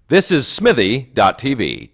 This is Smithy.tv.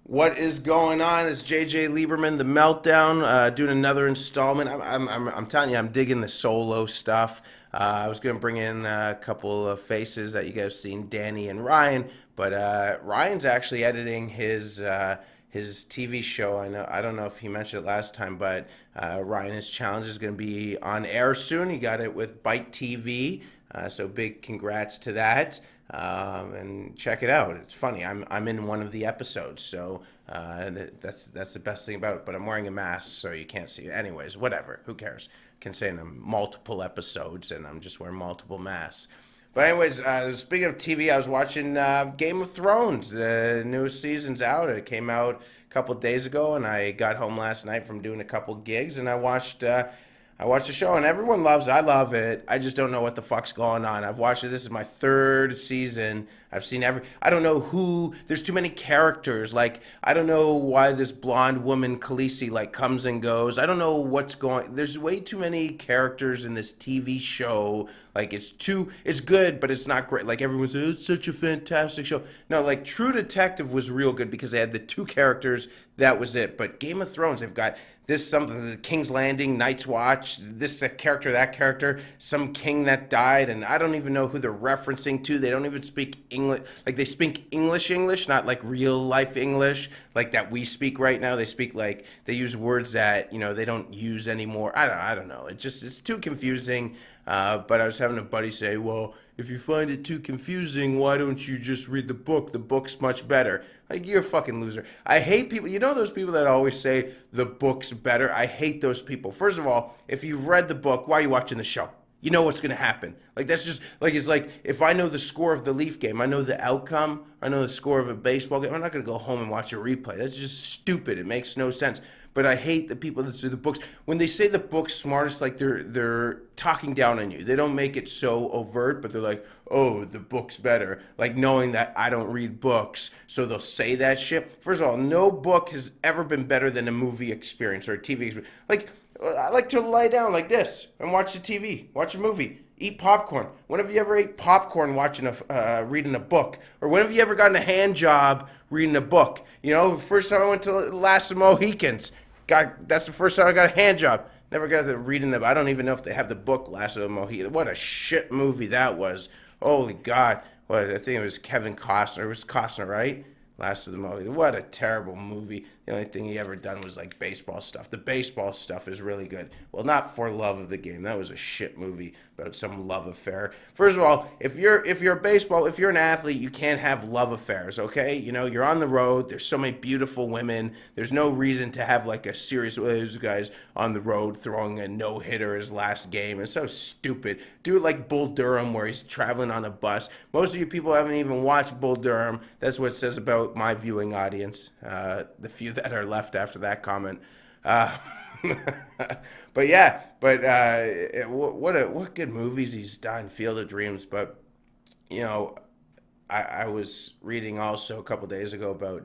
What is going on? It's JJ Lieberman, the Meltdown, doing another installment. I'm telling you, I'm digging the solo stuff. I was gonna bring in a couple of faces that you guys have seen, Danny and Ryan, but Ryan's actually editing his TV show. I don't know if he mentioned it last time, but Ryan, his challenge is going to be on air soon. He got it with Byte TV, so big congrats to that. And check it out. It's funny. I'm in one of the episodes, so that's the best thing about it. But I'm wearing a mask, so you can't see it. Anyways, whatever. Who cares? Can say in multiple episodes, and I'm just wearing multiple masks. But anyways, speaking of TV, I was watching Game of Thrones. The newest season's out. It came out a couple days ago, and I got home last night from doing a couple gigs, and I watched the show, and everyone loves it. I love it. I just don't know what the fuck's going on. I've watched it. This is my third season. I've seen I don't know who. There's too many characters. Like, I don't know why this blonde woman, Khaleesi, like, comes and goes. I don't know what's going. There's way too many characters in this TV show. Like, it's good, but it's not great. Like, everyone says, it's such a fantastic show. No, like, True Detective was real good because they had the two characters. That was it. But Game of Thrones, they've got this something, the King's Landing, Night's Watch, this character, that character, some king that died, and I don't even know who they're referencing to. They don't even speak English. Like, they speak English, not like real life English, like that we speak right now. They speak like, they use words that, they don't use anymore. I don't know. It's too confusing. But I was having a buddy say, well, if you find it too confusing, why don't you just read the book? The book's much better. Like, you're a fucking loser. I hate people. You know those people that always say the book's better? I hate those people. First of all, if you've read the book, why are you watching the show? You know what's going to happen. Like, that's just, like, it's like, if I know the score of the Leaf game, I know the outcome, I know the score of a baseball game, I'm not going to go home and watch a replay. That's just stupid. It makes no sense. But I hate the people that say the books. When they say the book's smartest, like they're talking down on you. They don't make it so overt, but they're like, oh, the book's better. Like, knowing that I don't read books, so they'll say that shit. First of all, no book has ever been better than a movie experience or a TV experience. Like, I like to lie down like this and watch the TV, watch a movie, eat popcorn. When have you ever ate popcorn reading a book? Or when have you ever gotten a hand job reading a book? First time I went to Last of the Mohicans, that's the first time I got a hand job. Never got to reading I don't even know if they have the book Last of the Mohicans. What a shit movie that was. Holy God. I think it was Kevin Costner. It was Costner, right? Last of the Mohicans. What a terrible movie. The only thing he ever done was like baseball stuff. The baseball stuff is really good. Well, not For Love of the Game. That was a shit movie about some love affair. First of all, if you're an athlete, you can't have love affairs, okay? You're on the road. There's so many beautiful women. There's no reason to have like a serious, this guy's on the road throwing a no-hitter his last game. It's so stupid. Do it like Bull Durham where he's traveling on a bus. Most of you people haven't even watched Bull Durham. That's what it says about my viewing audience. The few that are left after that comment. But yeah, what good movies he's done. Field of Dreams. But I was reading also a couple days ago about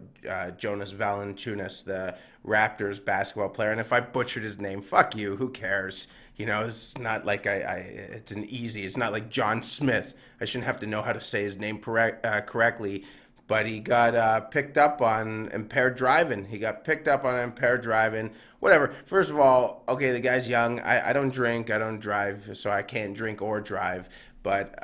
Jonas Valanciunas, the Raptors basketball player, and if I butchered his name, fuck you. Who cares? It's not like it's not like John Smith. I shouldn't have to know how to say his name correctly. But he got picked up on impaired driving. Whatever. First of all, okay, the guy's young. I don't drink. I don't drive, so I can't drink or drive. But,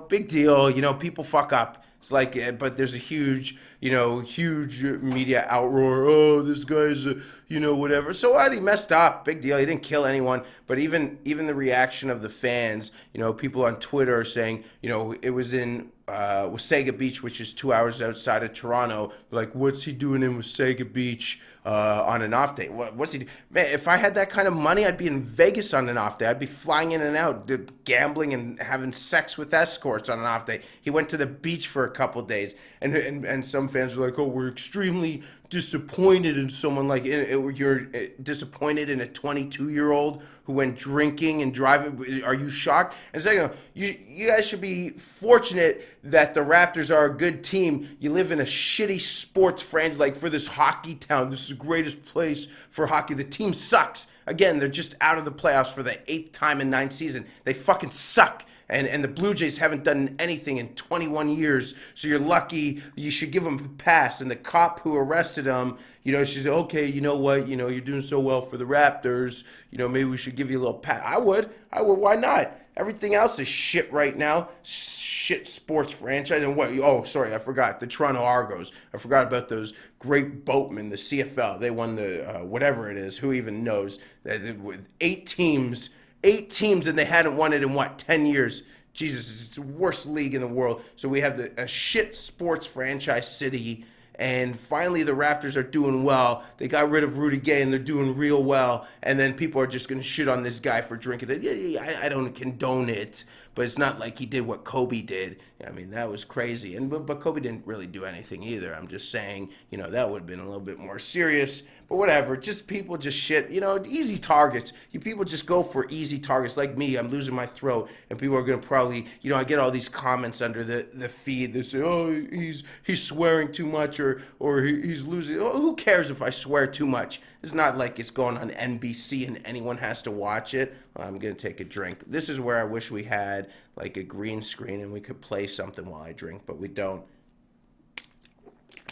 big deal. People fuck up. It's like, but there's a huge media outroar. Oh, this guy's, whatever. So what? He messed up. Big deal. He didn't kill anyone. But even the reaction of the fans, people on Twitter are saying, it was in Wasaga Beach, which is 2 hours outside of Toronto. Like, what's he doing in Wasaga Beach on an off day? What's he? Man, if I had that kind of money, I'd be in Vegas on an off day. I'd be flying in and out, gambling and having sex with escorts on an off day. He went to the beach for a couple days, and some fans are like, "Oh, we're extremely disappointed in someone like you're disappointed in a 22-year-old who went drinking and driving. Are you shocked?" And second, you guys should be fortunate that the Raptors are a good team. You live in a shitty sports franchise. Like, for this hockey town, this is the greatest place for hockey. The team sucks. Again, they're just out of the playoffs for the 8th time in 9 seasons. They fucking suck. And the Blue Jays haven't done anything in 21 years, so you're lucky. You should give them a pass. And the cop who arrested him, she said, okay, you know what, you're doing so well for the Raptors, maybe we should give you a little pass. I would. Why not? Everything else is shit right now. Shit sports franchise. And what? Oh, sorry, I forgot. The Toronto Argos. I forgot about those great boatmen, the CFL. They won the whatever it is. Who even knows? With 8 teams, and they hadn't won it in 10 years. Jesus, it's the worst league in the world. So we have a shit sports franchise city. And finally, the Raptors are doing well. They got rid of Rudy Gay, and they're doing real well. And then people are just going to shit on this guy for drinking it. Yeah, I don't condone it, but it's not like he did what Kobe did. I mean, that was crazy. But Kobe didn't really do anything either. I'm just saying, that would have been a little bit more serious. But whatever, people just shit. Easy targets. You people just go for easy targets. Like me, I'm losing my throat, and people are gonna probably, I get all these comments under the feed that say, oh, he's swearing too much, or he's losing. Oh, who cares if I swear too much? It's not like it's going on NBC and anyone has to watch it. I'm gonna take a drink. This is where I wish we had like a green screen and we could play something while I drink, but we don't.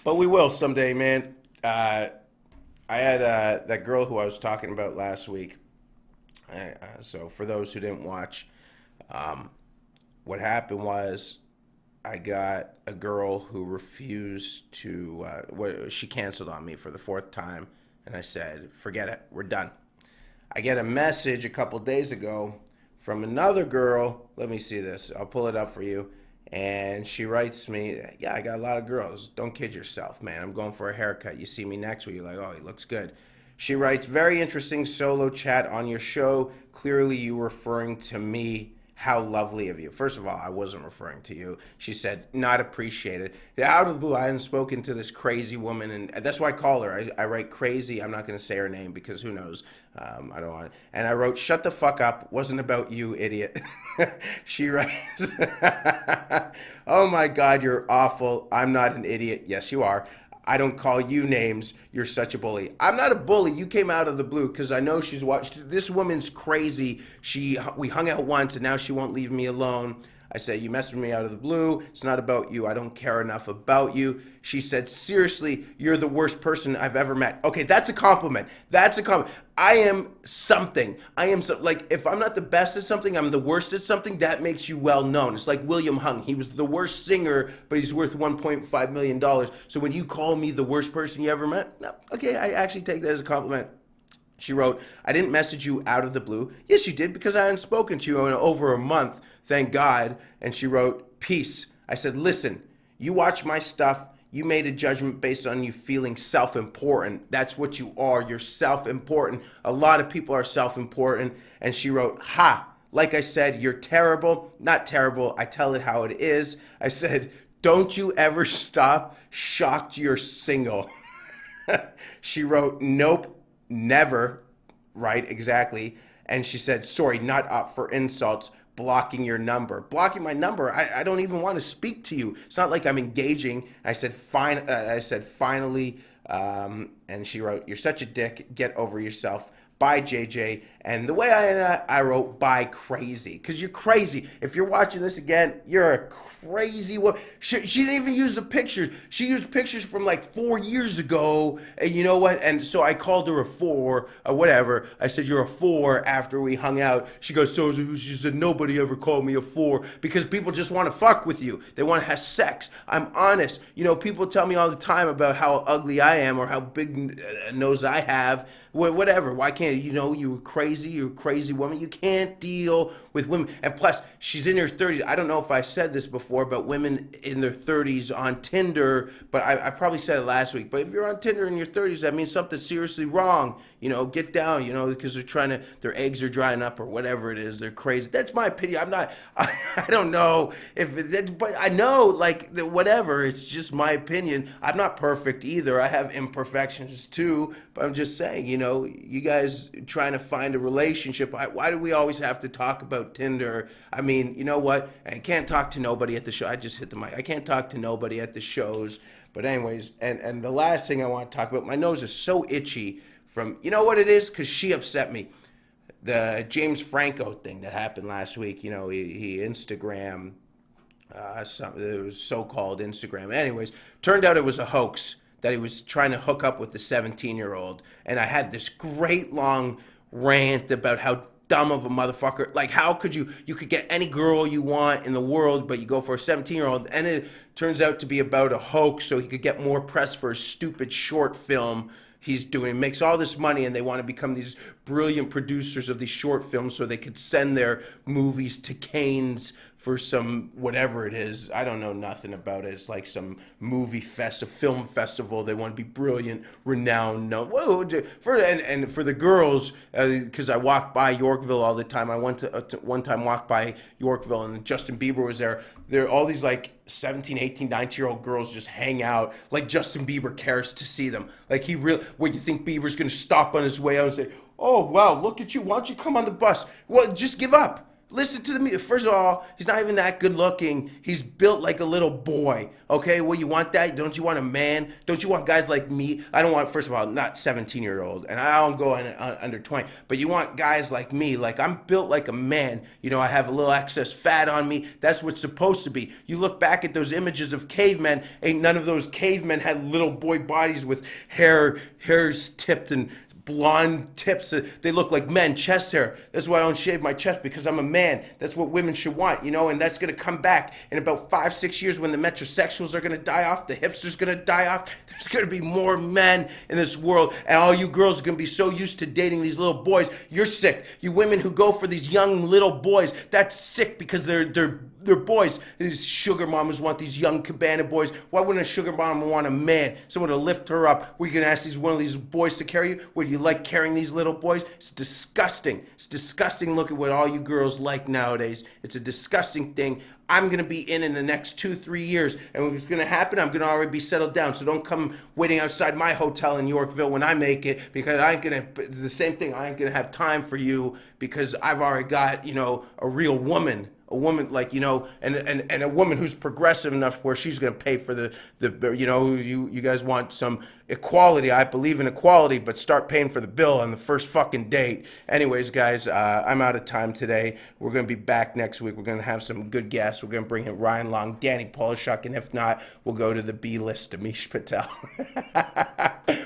But we will someday, man. I had that girl who I was talking about last week. So for those who didn't watch, what happened was I got a girl who refused to, she canceled on me for the 4th time. And I said, forget it, we're done. I get a message a couple days ago from another girl. Let me see this. I'll pull it up for you. And she writes me, yeah, I got a lot of girls. Don't kid yourself, man. I'm going for a haircut. You see me next week, you're like, oh, he looks good. She writes, very interesting solo chat on your show. Clearly you referring to me. How lovely of you. First of all, I wasn't referring to you. She said, not appreciated. Out of the blue, I hadn't spoken to this crazy woman, and that's why I call her. I write crazy. I'm not going to say her name because who knows. I don't want. And I wrote, shut the fuck up. Wasn't about you, idiot. She writes, oh my God, you're awful. I'm not an idiot. Yes, you are. I don't call you names. You're such a bully. I'm not a bully. You came out of the blue because I know she's watched. This woman's crazy. We hung out once and now she won't leave me alone. I said, you messed with me out of the blue. It's not about you. I don't care enough about you. She said, seriously, you're the worst person I've ever met. Okay, that's a compliment. That's a compliment. I am something. Like, if I'm not the best at something, I'm the worst at something, that makes you well known. It's like William Hung. He was the worst singer, but he's worth $1.5 million. So when you call me the worst person you ever met, no, okay, I actually take that as a compliment. She wrote, I didn't message you out of the blue. Yes, you did, because I hadn't spoken to you in over a month. Thank God. And she wrote, peace. I said, listen, you watch my stuff. You made a judgment based on you feeling self-important. That's what you are. You're self-important. A lot of people are self-important. And she wrote, ha, like I said, you're terrible. Not terrible. I tell it how it is. I said, don't you ever stop. Shocked you're single. She wrote, nope, never. Right, exactly. And she said, sorry, not up for insults. Blocking your number. Blocking my number. I don't even want to speak to you. It's not like I'm engaging. I said, fine. I said, finally. And she wrote, you're such a dick. Get over yourself. Bye, JJ. And the way I wrote, bye, crazy. Because you're crazy. If you're watching this again, you're a crazy woman. She didn't even use the pictures. She used pictures from like 4 years ago. And you know what? And so I called her a 4 or whatever. I said, you're a 4 after we hung out. She goes, so she said, nobody ever called me a 4 because people just want to fuck with you. They want to have sex. I'm honest. People tell me all the time about how ugly I am or how big a nose I have. Whatever. Why can't you're crazy. You're a crazy woman. You can't deal with women. And plus, she's in her 30s. I don't know if I said this before, but women in their 30s on Tinder, but I probably said it last week. But if you're on Tinder in your 30s, that means something's seriously wrong. Get down, because their eggs are drying up or whatever it is. They're crazy. That's my opinion. I don't know but I know, whatever. It's just my opinion. I'm not perfect either. I have imperfections too, but I'm just saying, you guys trying to find a relationship. Why do we always have to talk about Tinder? I mean, you know what? I can't talk to nobody at the show. I just hit the mic. I can't talk to nobody at the shows. But anyways, and the last thing I want to talk about, my nose is so itchy from, you know what it is? Because she upset me. the James Franco thing that happened last week. He Instagram it was so-called Instagram. Anyways, turned out it was a hoax that he was trying to hook up with the 17-year-old. And I had this great long rant about how dumb of a motherfucker. Like, how could you could get any girl you want in the world, but you go for a 17-year-old, and it turns out to be about a hoax so he could get more press for a stupid short film he's doing. Makes all this money, and they want to become these brilliant producers of these short films so they could send their movies to Cannes for some whatever it is. I don't know nothing about it. It's like some movie fest, a film festival. They want to be brilliant, renowned, known. Whoa, and for the girls, because I walk by Yorkville all the time. I went to one time walked by Yorkville, and Justin Bieber was there. There are all these like 17, 18, 19-year-old girls just hang out. Like Justin Bieber cares to see them. Like he really, what, you think Bieber's going to stop on his way out and say, "Oh, wow, look at you. Why don't you come on the bus?" Well, just give up. Listen to the music. First of all, he's not even that good looking. He's built like a little boy. Okay, well, you want that? Don't you want a man? Don't you want guys like me? I don't want, first of all, not 17-year-old, and I don't go under 20, but you want guys like me. Like, I'm built like a man. I have a little excess fat on me. That's what's supposed to be. You look back at those images of cavemen, ain't none of those cavemen had little boy bodies with hairs tipped and blonde tips. They look like men, chest hair. That's why I don't shave my chest, because I'm a man. That's what women should want, and that's going to come back in about 5-6 years when the metrosexuals are going to die off, the hipsters going to die off. There's going to be more men in this world, and all you girls are going to be so used to dating these little boys. You're sick. You women who go for these young little boys, that's sick, because they're boys. These sugar mamas want these young cabana boys. Why wouldn't a sugar mama want a man, someone to lift her up? We're going to ask one of these boys to carry you? Would you like carrying these little boys? It's disgusting. It's disgusting. Look at what all you girls like nowadays. It's a disgusting thing. I'm going to be in the next 2-3 years. And what's going to happen, I'm going to already be settled down. So don't come waiting outside my hotel in Yorkville when I make it, because I ain't going to, the same thing, I ain't going to have time for you, because I've already got, a real woman. A woman like, and a woman who's progressive enough where she's going to pay for the you guys want some equality. I believe in equality, but start paying for the bill on the first fucking date. Anyways, guys, I'm out of time today. We're going to be back next week. We're going to have some good guests. We're going to bring in Ryan Long, Danny Polishuk, and if not, we'll go to the B list, Amish Patel.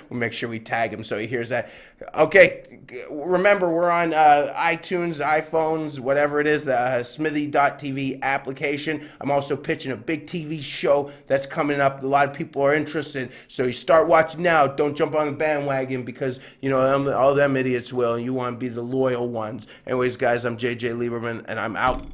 We'll make sure we tag him so he hears that. Okay, remember, we're on iTunes, iPhones, whatever it is, the Smithy.tv application. I'm also pitching a big TV show that's coming up. A lot of people are interested, so you start watching now. Don't jump on the bandwagon, because, all them idiots will, and you want to be the loyal ones. Anyways, guys, I'm JJ Lieberman, and I'm out.